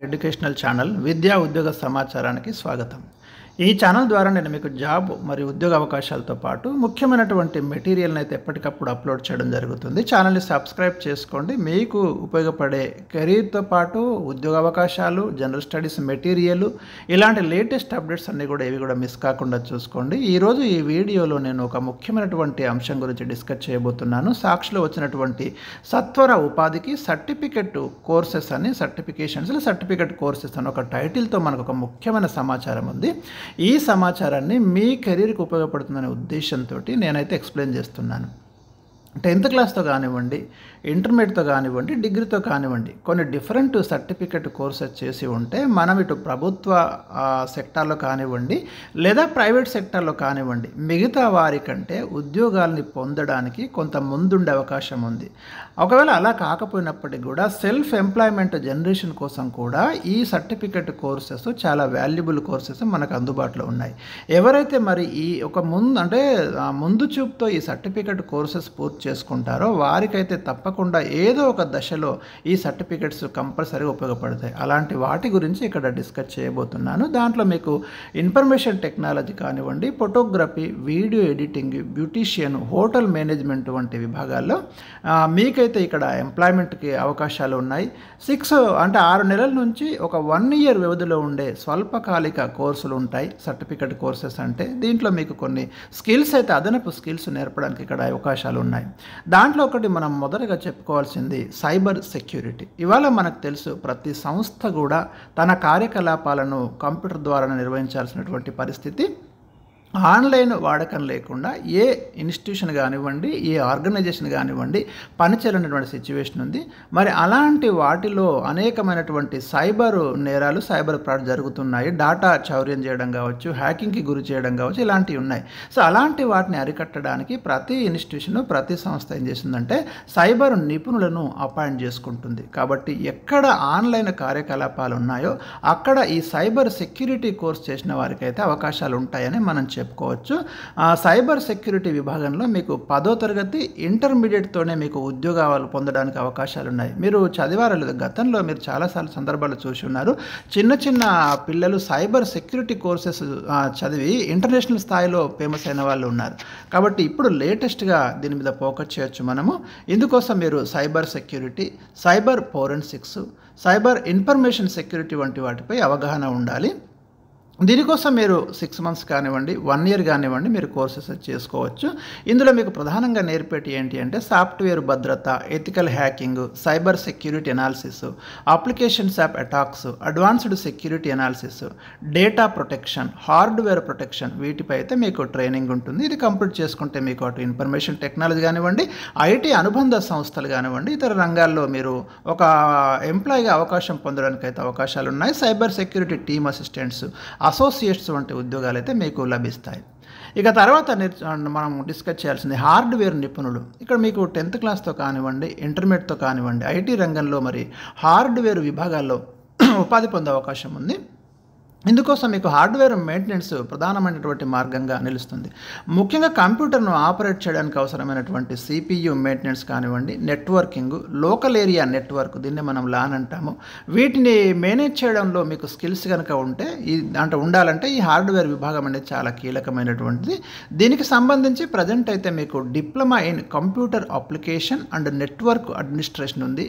Educational channel విద్యా ఉద్యోగ సమాచారానికి స్వాగతం. ఈ ఛానల్ ద్వారా నేను మీకు జాబ్ మరియు ఉద్యోగ అవకాశాలతో పాటు ముఖ్యమైనటువంటి మెటీరియల్ని అయితే ఎప్పటికప్పుడు అప్లోడ్ చేయడం జరుగుతుంది. ఛానల్ని సబ్స్క్రైబ్ చేసుకోండి. మీకు ఉపయోగపడే కెరీర్తో పాటు ఉద్యోగ అవకాశాలు, జనరల్ స్టడీస్ మెటీరియల్, ఇలాంటి లేటెస్ట్ అప్డేట్స్ అన్నీ కూడా ఏవి కూడా మిస్ కాకుండా చూసుకోండి. ఈరోజు ఈ వీడియోలో నేను ఒక ముఖ్యమైనటువంటి అంశం గురించి డిస్కస్ చేయబోతున్నాను. సాక్షిలో వచ్చినటువంటి సత్వర ఉపాధికి సర్టిఫికెట్ కోర్సెస్ అని, సర్టిఫికేట్ కోర్సెస్ అని ఒక టైటిల్తో మనకు ఒక ముఖ్యమైన సమాచారం ఉంది. ఈ సమాచారాన్ని మీ కెరీర్కి ఉపయోగపడుతుందనే ఉద్దేశంతో నేనైతే ఎక్స్ప్లెయిన్ చేస్తున్నాను. 10th క్లాస్తో కానివ్వండి, ఇంటర్మీడియట్తో కానివ్వండి, డిగ్రీతో కానివ్వండి, కొన్ని డిఫరెంట్ సర్టిఫికెట్ కోర్సెస్ చేసి ఉంటే మనం ఇటు ప్రభుత్వ సెక్టార్లో కానివ్వండి లేదా ప్రైవేట్ సెక్టార్లో కానివ్వండి మిగతా వారికంటే ఉద్యోగాల్ని పొందడానికి కొంత ముందుండే అవకాశం ఉంది. ఒకవేళ అలా కాకపోయినప్పటికీ కూడా సెల్ఫ్ ఎంప్లాయ్మెంట్ జనరేషన్ కోసం కూడా ఈ సర్టిఫికెట్ కోర్సెస్ చాలా వాల్యుబుల్ కోర్సెస్ మనకు అందుబాటులో ఉన్నాయి. ఎవరైతే మరి ఈ ఒక ముందు చూపుతో ఈ సర్టిఫికెట్ కోర్సెస్ పూర్తి చేసుకుంటారో వారికైతే తప్పకుండా ఏదో ఒక దశలో ఈ సర్టిఫికెట్స్ కంపల్సరీగా ఉపయోగపడతాయి. అలాంటి వాటి గురించి ఇక్కడ డిస్కస్ చేయబోతున్నాను. దాంట్లో మీకు ఇన్ఫర్మేషన్ టెక్నాలజీ కానివ్వండి, photography, video editing, beautician, hotel management వంటి విభాగాల్లో మీకైతే ఇక్కడ ఎంప్లాయ్మెంట్కి అవకాశాలు ఉన్నాయి. 6 నెలల నుంచి ఒక 1 year వ్యవధిలో ఉండే స్వల్పకాలిక కోర్సులు ఉంటాయి సర్టిఫికెట్ కోర్సెస్ అంటే. దీంట్లో మీకు కొన్ని స్కిల్స్ అయితే అదనపు స్కిల్స్ నేర్పడానికి ఇక్కడ అవకాశాలు ఉన్నాయి. దాంట్లో ఒకటి మనం మొదటగా చెప్పుకోవాల్సింది సైబర్ సెక్యూరిటీ. ఇవాళ మనకు తెలుసు ప్రతి సంస్థ కూడా తన కార్యకలాపాలను కంప్యూటర్ ద్వారా నిర్వహించాల్సినటువంటి పరిస్థితి. ఆన్లైన్ వాడకం లేకుండా ఏ ఇన్స్టిట్యూషన్ కానివ్వండి, ఏ ఆర్గనైజేషన్ కానివ్వండి పనిచేయలేనటువంటి సిచ్యువేషన్ ఉంది. మరి అలాంటి వాటిలో అనేకమైనటువంటి సైబర్ నేరాలు, సైబర్ ఫ్రాడ్ జరుగుతున్నాయి. డాటా చౌర్యం చేయడం కావచ్చు, హ్యాకింగ్కి గురి చేయడం కావచ్చు, ఇలాంటివి ఉన్నాయి. సో అలాంటి వాటిని అరికట్టడానికి ప్రతి ఇన్స్టిట్యూషన్, ప్రతి సంస్థ ఏం చేసిందంటే సైబర్ నిపుణులను అపాయింట్ చేసుకుంటుంది. కాబట్టి ఎక్కడ ఆన్లైన్ కార్యకలాపాలు ఉన్నాయో అక్కడ ఈ సైబర్ సెక్యూరిటీ కోర్స్ చేసిన వారికి అయితే అవకాశాలు ఉంటాయని మనం చెప్పుకోవచ్చు. సైబర్ సెక్యూరిటీ విభాగంలో మీకు 10వ తరగతి ఇంటర్మీడియట్తోనే మీకు ఉద్యోగాలు పొందడానికి అవకాశాలు ఉన్నాయి. మీరు చదివారు లేదు, గతంలో మీరు చాలాసార్లు సందర్భాలు చూసి ఉన్నారు. చిన్న పిల్లలు సైబర్ సెక్యూరిటీ కోర్సెస్ చదివి ఇంటర్నేషనల్ స్థాయిలో ఫేమస్ అయిన వాళ్ళు ఉన్నారు. కాబట్టి ఇప్పుడు లేటెస్ట్గా దీని మీద ఫోకస్ చేయొచ్చు మనము. ఇందుకోసం మీరు cyber security, cyber forensics, cyber information security వంటి వాటిపై అవగాహన ఉండాలి. దీనికోసం మీరు 6 months కానివ్వండి, 1 year కానివ్వండి మీరు కోర్సెస్ చేసుకోవచ్చు. ఇందులో మీకు ప్రధానంగా నేర్పేటి ఏంటి అంటే సాఫ్ట్వేర్ భద్రత, ethical hacking, cyber security analysis, applications of attacks, advanced security analysis, data protection, hardware protection, వీటిపై అయితే మీకు ట్రైనింగ్ ఉంటుంది. ఇది కంప్లీట్ చేసుకుంటే మీకు అటు ఇన్ఫర్మేషన్ టెక్నాలజీ కానివ్వండి, ఐటీ అనుబంధ సంస్థలు కానివ్వండి, ఇతర రంగాల్లో మీరు ఒక ఎంప్లాయీగా అవకాశం పొందడానికి అయితే అవకాశాలు ఉన్నాయి. Cyber security team assistants, associates వంటి ఉద్యోగాలు అయితే మీకు లభిస్తాయి. ఇక తర్వాత మనం డిస్కస్ చేయాల్సింది హార్డ్వేర్ నిపుణులు. ఇక్కడ మీకు 10th క్లాస్తో కానివ్వండి, ఇంటర్మీడియట్తో కానివ్వండి ఐటీ రంగంలో మరి హార్డ్వేర్ విభాగాల్లో ఉపాధి పొందే అవకాశం ఉంది. ఇందుకోసం మీకు హార్డ్వేర్ మెయింటెనెన్స్ ప్రధానమైనటువంటి మార్గంగా నిలుస్తుంది. ముఖ్యంగా కంప్యూటర్ను ఆపరేట్ చేయడానికి అవసరమైనటువంటి CPU మెయింటెనెన్స్ కానివ్వండి, నెట్వర్కింగ్, లోకల్ ఏరియా నెట్వర్క్, దీన్ని మనం లాన్ అంటాము. వీటిని మేనేజ్ చేయడంలో మీకు స్కిల్స్ కనుక ఉండాలంటే ఈ హార్డ్వేర్ విభాగం అనేది చాలా కీలకమైనటువంటిది. దీనికి సంబంధించి ప్రజెంట్ అయితే మీకు diploma in computer application and network administration ఉంది.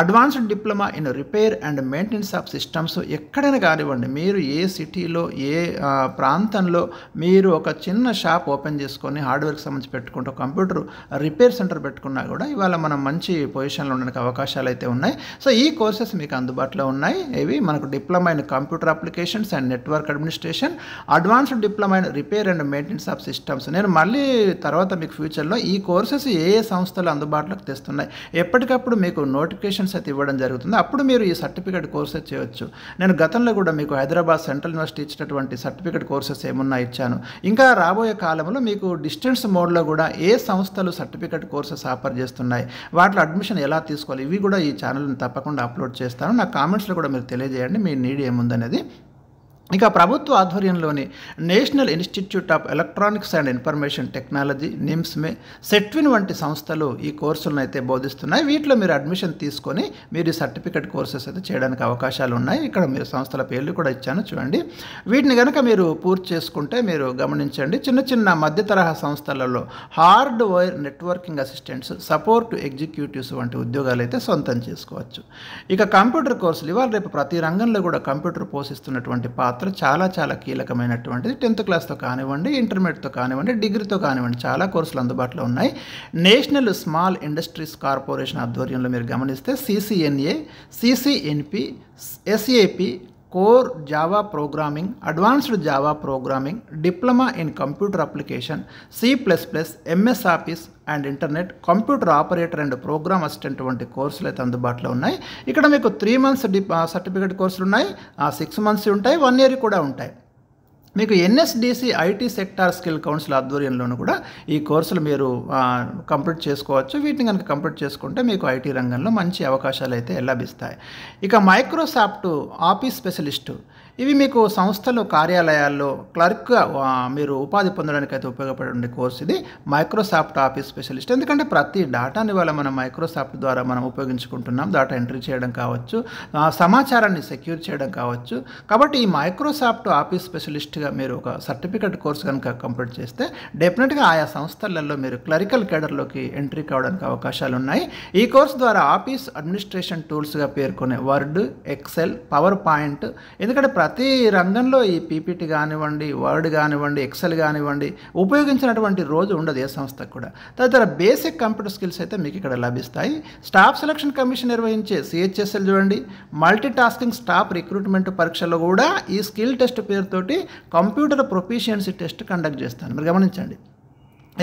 Advanced diploma in repair and maintenance of systems. ఎక్కడైనా కానివ్వండి, మీరు ఏ సిటీలో, ఏ ప్రాంతంలో మీరు ఒక చిన్న షాప్ ఓపెన్ చేసుకొని హార్డ్వేర్కి సంబంధించి పెట్టుకుంటూ కంప్యూటర్ రిపేర్ సెంటర్ పెట్టుకున్నా కూడా ఇవాళ మనం మంచి పొజిషన్లో ఉండడానికి అవకాశాలు అయితే ఉన్నాయి. సో ఈ కోర్సెస్ మీకు అందుబాటులో ఉన్నాయి. ఇవి మనకు diploma in computer applications and network administration, advanced diploma in repair and maintenance of systems. నేను మళ్ళీ తర్వాత మీకు ఫ్యూచర్లో ఈ కోర్సెస్ ఏ సంస్థలు అందుబాటులోకి తెస్తున్నాయి ఎప్పటికప్పుడు మీకు నోటిఫికేషన్స్ అయితే ఇవ్వడం జరుగుతుంది. అప్పుడు మీరు ఈ సర్టిఫికేట్ కోర్సెస్ చేయవచ్చు. నేను గతంలో కూడా మీకు హైదరాబాద్ సెంట్రల్ యూనివర్సిటీ ఇచ్చినటువంటి సర్టిఫికేట్ కోర్సెస్ ఏమున్నా ఇచ్చాను. ఇంకా రాబోయే కాలంలో మీకు డిస్టెన్స్ మోడ్లో కూడా ఏ సంస్థలు సర్టిఫికేట్ కోర్సెస్ ఆఫర్ చేస్తున్నాయి, వాటిలో అడ్మిషన్ ఎలా తీసుకోవాలి, ఇవి కూడా ఈ ఛానల్ని తప్పకుండా అప్లోడ్ చేస్తాను. నా కామెంట్స్లో కూడా మీరు తెలియజేయండి మీ నీడ్ ఏముందనేది. ఇక ప్రభుత్వ ఆధ్వర్యంలోని national institute of electronics and information technology NIMSME, SETWIN వంటి సంస్థలు ఈ కోర్సులను అయితే బోధిస్తున్నాయి. వీటిలో మీరు అడ్మిషన్ తీసుకొని మీరు ఈ సర్టిఫికేట్ కోర్సెస్ అయితే చేయడానికి అవకాశాలు ఉన్నాయి. ఇక్కడ మీరు సంస్థల పేర్లు కూడా ఇచ్చాను చూడండి. వీటిని కనుక మీరు పూర్తి చేసుకుంటే మీరు గమనించండి, చిన్న చిన్న మధ్య తరహా సంస్థలలో hardware networking assistants, support executives వంటి ఉద్యోగాలు అయితే సొంతం చేసుకోవచ్చు. ఇక కంప్యూటర్ కోర్సులు ఇవాళ రేపు ప్రతి రంగంలో కూడా కంప్యూటర్ పోషిస్తున్నటువంటి పాత్ర చాలా చాలా కీలకమైనటువంటిది. 10th క్లాస్తో కానివ్వండి, ఇంటర్మీడియట్తో కానివ్వండి, డిగ్రీతో కానివ్వండి, చాలా కోర్సులు అందుబాటులో ఉన్నాయి. నేషనల్ స్మాల్ ఇండస్ట్రీస్ కార్పొరేషన్ ఆధ్వర్యంలో మీరు గమనిస్తే CCNA, CCNP, SAP, core java programming, advanced java programming, diploma in computer application, C++, MS office and internet, computer operator and program assistant వంటి కోర్సులు అయితే అందుబాటులో ఉన్నాయి. ఇక్కడ మీకు 3 months సర్టిఫికేట్ కోర్సులు ఉన్నాయి, 6 months ఉంటాయి, 1 year కూడా ఉంటాయి. మీకు NSDC IT sector skill council ఆధ్వర్యంలోనూ కూడా ఈ కోర్సులు మీరు కంప్లీట్ చేసుకోవచ్చు. వీటిని కనుక కంప్లీట్ చేసుకుంటే మీకు IT రంగంలో మంచి అవకాశాలు అయితే లభిస్తాయి. ఇక మైక్రోసాఫ్ట్ ఆఫీస్ స్పెషలిస్టు, ఇవి మీకు సంస్థలు కార్యాలయాల్లో క్లర్క్గా మీరు ఉపాధి పొందడానికి అయితే ఉపయోగపడే కోర్సు ఇది మైక్రోసాఫ్ట్ ఆఫీస్ స్పెషలిస్ట్. ఎందుకంటే ప్రతి డేటాని వల్ల మనం మైక్రోసాఫ్ట్ ద్వారా మనం ఉపయోగించుకుంటున్నాం. డేటా ఎంట్రీ చేయడం కావచ్చు, సమాచారాన్ని సెక్యూర్ చేయడం కావచ్చు. కాబట్టి ఈ మైక్రోసాఫ్ట్ ఆఫీస్ స్పెషలిస్ట్గా మీరు ఒక సర్టిఫికేట్ కోర్సు కనుక కంప్లీట్ చేస్తే డెఫినెట్గా ఆయా సంస్థలలో మీరు క్లరికల్ కేడర్లోకి ఎంట్రీ కావడానికి అవకాశాలు ఉన్నాయి. ఈ కోర్సు ద్వారా ఆఫీస్ అడ్మినిస్ట్రేషన్ టూల్స్గా పేర్కొనే వర్డ్, ఎక్సెల్, పవర్ పాయింట్, ఎందుకంటే ప్రతి రంగంలో ఈ PPT కానివ్వండి, వర్డ్ కానివ్వండి, ఎక్సెల్ కానివ్వండి ఉపయోగించినటువంటి రోజు ఉండదు ఏ సంస్థకు కూడా. తదితర బేసిక్ కంప్యూటర్ స్కిల్స్ అయితే మీకు ఇక్కడ లభిస్తాయి. స్టాఫ్ సెలక్షన్ కమిషన్ నిర్వహించే CHSL చూడండి, మల్టీ టాస్కింగ్ స్టాఫ్ రిక్రూట్మెంట్ పరీక్షలో కూడా ఈ స్కిల్ టెస్ట్ పేరుతోటి కంప్యూటర్ ప్రొఫిషియన్సీ టెస్ట్ కండక్ట్ చేస్తాను. మీరు గమనించండి,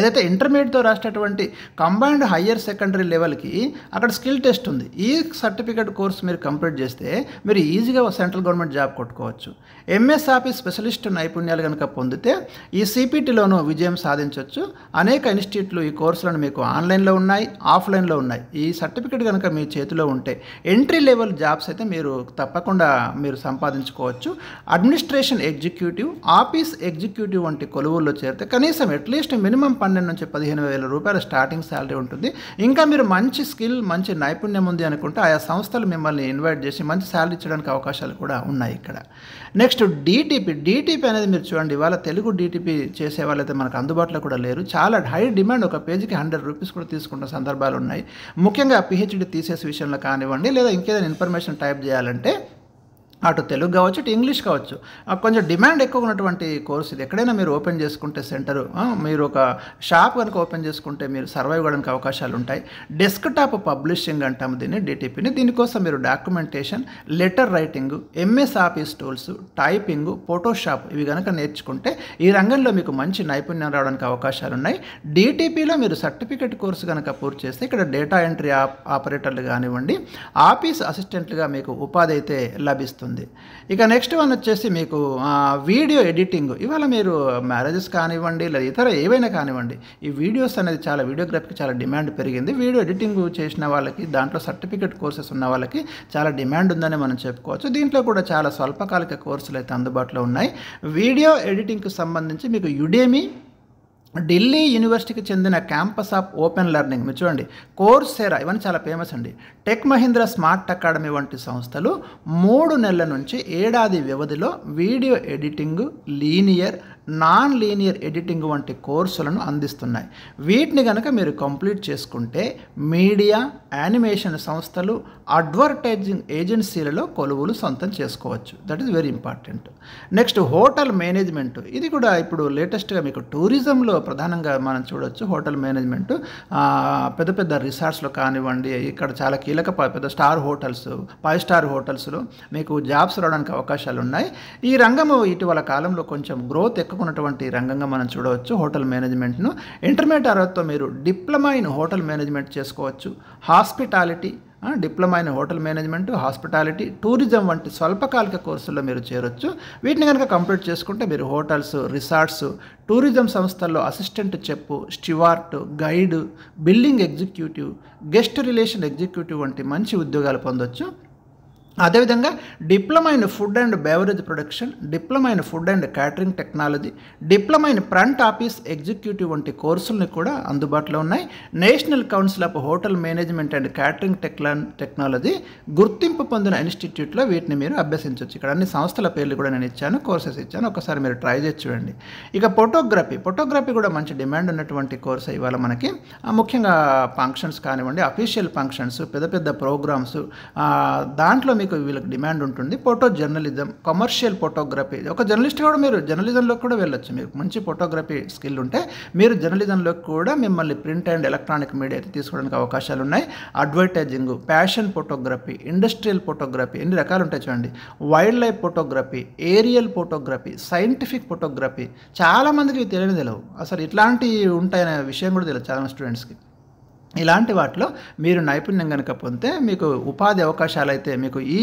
ఏదైతే ఇంటర్మీడియట్తో రాసినటువంటి కంబైన్డ్ హయ్యర్ సెకండరీ లెవెల్కి అక్కడ స్కిల్ టెస్ట్ ఉంది. ఈ సర్టిఫికేట్ కోర్స్ మీరు కంప్లీట్ చేస్తే మీరు ఈజీగా సెంట్రల్ గవర్నమెంట్ జాబ్ కొట్టుకోవచ్చు. MS ఆఫీస్ స్పెషలిస్ట్ నైపుణ్యాలు కనుక పొందితే ఈ CPTలోనూ విజయం సాధించవచ్చు. అనేక ఇన్స్టిట్యూట్లు ఈ కోర్సులను మీకు ఆన్లైన్లో ఉన్నాయి, ఆఫ్లైన్లో ఉన్నాయి. ఈ సర్టిఫికేట్ కనుక మీ చేతిలో ఉంటే ఎంట్రీ లెవెల్ జాబ్స్ అయితే మీరు తప్పకుండా మీరు సంపాదించుకోవచ్చు. అడ్మినిస్ట్రేషన్ ఎగ్జిక్యూటివ్, ఆఫీస్ ఎగ్జిక్యూటివ్ వంటి కొలువుల్లో చేరితే కనీసం అట్లీస్ట్ మినిమం 12 నుంచి 15,000 రూపాయల స్టార్టింగ్ శాలరీ ఉంటుంది. ఇంకా మీరు మంచి స్కిల్, మంచి నైపుణ్యం ఉంది అనుకుంటే ఆయా సంస్థలు మిమ్మల్ని ఇన్వైట్ చేసి మంచి శాలరీ ఇచ్చడానికి అవకాశాలు కూడా ఉన్నాయి ఇక్కడ. నెక్స్ట్ DTP అనేది మీరు చూడండి, ఇవాళ తెలుగు DTP చేసే వాళ్ళైతే మనకు అందుబాటులో కూడా లేరు. చాలా హై డిమాండ్, ఒక పేజీకి 100 రూపీస్ కూడా తీసుకున్న సందర్భాలు ఉన్నాయి. ముఖ్యంగా PhD తీసేసే విషయంలో కానివ్వండి, లేదా ఇంకేదైనా ఇన్ఫర్మేషన్ టైప్ చేయాలంటే అటు తెలుగు కావచ్చు, ఇటు ఇంగ్లీష్ కావచ్చు, కొంచెం డిమాండ్ ఎక్కువ ఉన్నటువంటి కోర్స్ ఇది. ఎక్కడైనా మీరు ఓపెన్ చేసుకుంటే సెంటరు, మీరు ఒక షాప్ కనుక ఓపెన్ చేసుకుంటే మీరు సర్వైవ్ అవ్వడానికి అవకాశాలు ఉంటాయి. డెస్క్టాప్ పబ్లిషింగ్ అంటాము దీన్ని, DTPని. దీనికోసం మీరు documentation, letter writing, MS office tools, typing, Photoshop ఇవి కనుక నేర్చుకుంటే ఈ రంగంలో మీకు మంచి నైపుణ్యం రావడానికి అవకాశాలు ఉన్నాయి. DTPలో మీరు సర్టిఫికేట్ కోర్సు కనుక పూర్తి చేస్తే ఇక్కడ డేటా ఎంట్రీ ఆపరేటర్లు కానివ్వండి, ఆఫీస్ అసిస్టెంట్లుగా మీకు ఉపాధి అయితే లభిస్తుంది. ఇక నెక్స్ట్ వన్ వచ్చేసి మీకు వీడియో ఎడిటింగ్. ఇవాళ మీరు మ్యారేజెస్ కానివ్వండి, లేదా ఇతర ఏవైనా కానివ్వండి, ఈ వీడియోస్ అనేది చాలా, వీడియోగ్రఫీకి చాలా డిమాండ్ పెరిగింది. వీడియో ఎడిటింగ్ చేసిన వాళ్ళకి, దాంట్లో సర్టిఫికేట్ కోర్సెస్ ఉన్న వాళ్ళకి చాలా డిమాండ్ ఉందని మనం చెప్పుకోవచ్చు. దీంట్లో కూడా చాలా స్వల్పకాలిక కోర్సులు అయితే అందుబాటులో ఉన్నాయి. వీడియో ఎడిటింగ్కి సంబంధించి మీకు యుడేమి, ఢిల్లీ యూనివర్సిటీకి చెందిన క్యాంపస్ ఆఫ్ ఓపెన్ లెర్నింగ్, మీరు చూడండి, కోర్సేరా, ఇవన్నీ చాలా ఫేమస్ అండి. టెక్ మహీంద్రా స్మార్ట్ అకాడమీ వంటి సంస్థలు 3 నెలల నుంచి ఏడాది వ్యవధిలో video editing, linear, non linear editing వంటి కోర్సులను అందిస్తున్నాయి. వీటిని కనుక మీరు కంప్లీట్ చేసుకుంటే మీడియా, యానిమేషన్ సంస్థలు, అడ్వర్టైజింగ్ ఏజెన్సీలలో కొలువులు సొంతం చేసుకోవచ్చు. That is very important. Next hotel management, ఇది కూడా ఇప్పుడు లేటెస్ట్గా మీకు టూరిజంలో ప్రధానంగా మనం చూడవచ్చు. హోటల్ మేనేజ్మెంట్ పెద్ద పెద్ద రిసార్ట్స్లో కానివ్వండి, ఇక్కడ చాలా కీలక పెద్ద స్టార్ హోటల్స్, 5 స్టార్ హోటల్స్లో మీకు జాబ్స్ రావడానికి అవకాశాలు ఉన్నాయి. ఈ రంగము ఇటీవల కాలంలో కొంచెం గ్రోత్ ఎక్కువన్నటువంటి రంగంగా మనం చూడవచ్చు హోటల్ మేనేజ్మెంట్ను. ఇంటర్మీడియట్ అర్హతతో మీరు డిప్లొమా ఇన్ హోటల్ మేనేజ్మెంట్ చేసుకోవచ్చు. Hospitality, diploma in hotel management, hospitality, tourism వంటి స్వల్పకాలిక కోర్సుల్లో మీరు చేరొచ్చు. వీటిని కనుక కంప్లీట్ చేసుకుంటే మీరు హోటల్స్, రిసార్ట్స్, టూరిజం సంస్థల్లో assistant chef, steward, guide, building executive, guest relation executive వంటి మంచి ఉద్యోగాలు పొందొచ్చు. అదేవిధంగా diploma in food and beverage production, diploma in food and catering technology, diploma in front office executive వంటి కోర్సులను కూడా అందుబాటులో ఉన్నాయి. National council of hotel management and catering technology గుర్తింపు పొందిన ఇన్స్టిట్యూట్లో వీటిని మీరు అభ్యసించవచ్చు. ఇక్కడ అన్ని సంస్థల పేర్లు కూడా నేను ఇచ్చాను, కోర్సెస్ ఇచ్చాను, ఒకసారి మీరు ట్రై చేసి చూడండి. ఇక ఫోటోగ్రఫీ కూడా మంచి డిమాండ్ ఉన్నటువంటి కోర్స్ ఇవాళ మనకి. ముఖ్యంగా ఫంక్షన్స్ కానివ్వండి, అఫీషియల్ ఫంక్షన్స్, పెద్ద ప్రోగ్రామ్స్, దాంట్లో మీకు వీళ్ళకి డిమాండ్ ఉంటుంది. ఫోటో జర్నలిజం, కమర్షియల్ ఫోటోగ్రఫీ, ఒక జర్నలిస్ట్ కూడా మీరు జర్నలిజంలో కూడా వెళ్ళొచ్చు. మీకు మంచి ఫోటోగ్రఫీ స్కిల్ ఉంటే మీరు జర్నలిజంలో కూడా మిమ్మల్ని ప్రింట్ అండ్ ఎలక్ట్రానిక్ మీడియా అయితే తీసుకోవడానికి అవకాశాలు ఉన్నాయి. Advertising, fashion photography, industrial photography, ఎన్ని రకాలు ఉంటాయి చూడండి. Wildlife photography, aerial photography, scientific photography, చాలామందికి తెలియవు అసలు ఇట్లాంటివి ఉంటాయనే విషయం కూడా తెలియదు చాలా స్టూడెంట్స్కి. ఇలాంటి వాటిలో మీరు నైపుణ్యం కనుక పొందితే మీకు ఉపాధి అవకాశాలు అయితే మీకు ఈ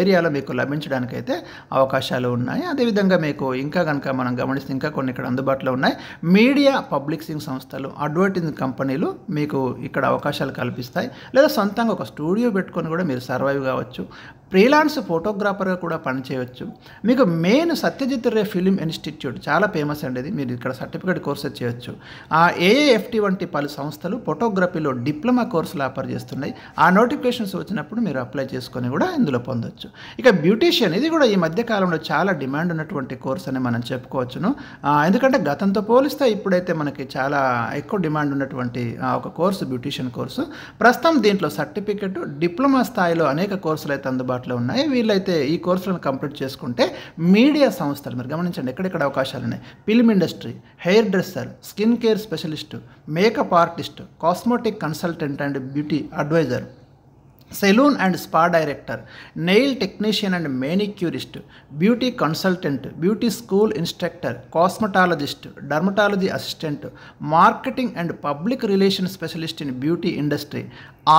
ఏరియాలో మీకు లభించడానికైతే అవకాశాలు ఉన్నాయి. అదేవిధంగా మీకు ఇంకా కనుక మనం గమనిస్తే ఇంకా కొన్ని ఇక్కడ అందుబాటులో ఉన్నాయి. మీడియా పబ్లిషింగ్ సంస్థలు, అడ్వర్టైజింగ్ కంపెనీలు మీకు ఇక్కడ అవకాశాలు కల్పిస్తాయి. లేదా సొంతంగా ఒక స్టూడియో పెట్టుకొని కూడా మీరు సర్వైవ్ కావచ్చు. ఫ్రీలాన్స్ ఫోటోగ్రాఫర్గా కూడా పనిచేయవచ్చు. మీకు main Satyajit Ray film institute చాలా ఫేమస్ అండి, ఇది మీరు ఇక్కడ సర్టిఫికేట్ కోర్సెస్ చేయొచ్చు. ఏఏఎఫ్టీ వంటి పలు సంస్థలు ఫోటోగ్రఫీలో డిప్లొమా కోర్సులు ఆఫర్ చేస్తున్నాయి. ఆ నోటిఫికేషన్స్ వచ్చినప్పుడు మీరు అప్లై చేసుకొని కూడా ఇందులో పొందొచ్చు. ఇక బ్యూటీషియన్, ఇది కూడా ఈ మధ్య కాలంలో చాలా డిమాండ్ ఉన్నటువంటి కోర్స్ అని మనం చెప్పుకోవచ్చును. ఎందుకంటే గతంతో పోలిస్తే ఇప్పుడైతే మనకి చాలా ఎక్కువ డిమాండ్ ఉన్నటువంటి ఒక కోర్సు బ్యూటీషియన్ కోర్సు. ప్రస్తుతం దీంట్లో సర్టిఫికేట్, డిప్లొమా స్థాయిలో అనేక కోర్సులు అయితే అందుబాటులో ఉన్నాయి. వీళ్ళైతే ఈ కోర్సులను కంప్లీట్ చేసుకుంటే మీడియా సంస్థలు మీరు గమనించండి ఎక్కడెక్కడ అవకాశాలు ఉన్నాయి. Film industry, hairdresser, skin care specialist, makeup artist, cosmetic consultant and beauty advisor, salon and spa director, nail technician and manicurist, beauty consultant, beauty school instructor, cosmetologist, dermatology assistant, marketing and public relation specialist in beauty industry,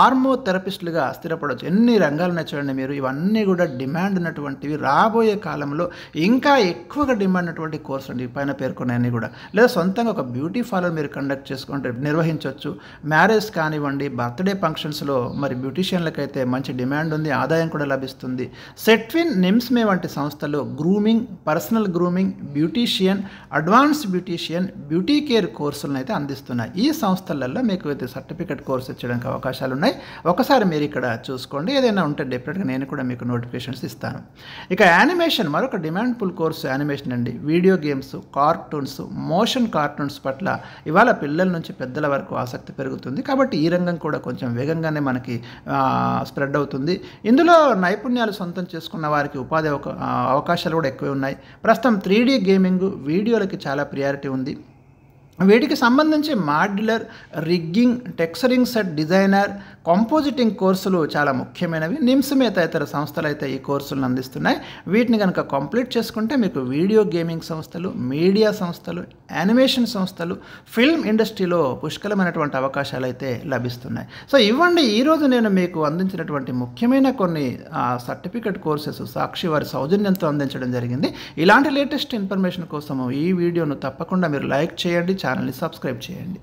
ఆర్మో థెరపిస్టులుగా స్థిరపడవచ్చు. ఎన్ని రంగాలున్నాయి చూడండి మీరు. ఇవన్నీ కూడా demand ఉన్నటువంటివి. రాబోయే కాలంలో ఇంకా ఎక్కువగా డిమాండ్ ఉన్నటువంటి కోర్సు అండి పైన పేర్కొన్నాయన్నీ కూడా. లేదా సొంతంగా ఒక బ్యూటీ పార్లర్ మీరు కండక్ట్ చేసుకుంటే నిర్వహించవచ్చు. మ్యారేజ్ కానివ్వండి, బర్త్డే ఫంక్షన్స్లో మరి బ్యూటీషియన్లకు అయితే మంచి డిమాండ్ ఉంది, ఆదాయం కూడా లభిస్తుంది. సెట్విన్, నిమ్స్మే వంటి సంస్థలు grooming, personal grooming, beautician, advanced beautician, beauty care కోర్సులను అయితే అందిస్తున్నాయి. ఈ సంస్థలలో మీకు అయితే సర్టిఫికేట్ కోర్సు ఇచ్చడానికి అవకాశాలు ఉన్నాయి. ఒకసారి మీరు ఇక్కడ చూసుకోండి. ఏదైనా ఉంటే డెఫినెట్గా నేను కూడా మీకు నోటిఫికేషన్స్ ఇస్తాను. ఇక యానిమేషన్ మరొక డిమాండ్ ఫుల్ కోర్సు యానిమేషన్ అండి. Video games, cartoons, motion cartoons పట్ల ఇవాళ పిల్లల నుంచి పెద్దల వరకు ఆసక్తి పెరుగుతుంది. కాబట్టి ఈ రంగం కూడా కొంచెం వేగంగానే మనకి స్ప్రెడ్ అవుతుంది. ఇందులో నైపుణ్యాలు సొంతం చేసుకున్న వారికి ఉపాధి అవకాశాలు కూడా ఎక్కువ ఉన్నాయి. ప్రస్తుతం 3D గేమింగ్, వీడియోలకి చాలా ప్రియారిటీ ఉంది. వీటికి సంబంధించి modular, rigging, texturing set designer, compositing కోర్సులు చాలా ముఖ్యమైనవి. నిమ్స్మే తదితర సంస్థలు అయితే ఈ కోర్సులను అందిస్తున్నాయి. వీటిని కనుక కంప్లీట్ చేసుకుంటే మీకు వీడియో గేమింగ్ సంస్థలు, మీడియా సంస్థలు, యానిమేషన్ సంస్థలు, ఫిల్మ్ ఇండస్ట్రీలో పుష్కలమైనటువంటి అవకాశాలు అయితే లభిస్తున్నాయి. సో ఇవ్వండి ఈరోజు నేను మీకు అందించినటువంటి ముఖ్యమైన కొన్ని సర్టిఫికేట్ కోర్సెస్ సాక్షి వారి సౌజన్యంతో అందించడం జరిగింది. ఇలాంటి లేటెస్ట్ ఇన్ఫర్మేషన్ కోసము ఈ వీడియోను తప్పకుండా మీరు లైక్ చేయండి, ఛానల్ని సబ్స్క్రైబ్ చేయండి.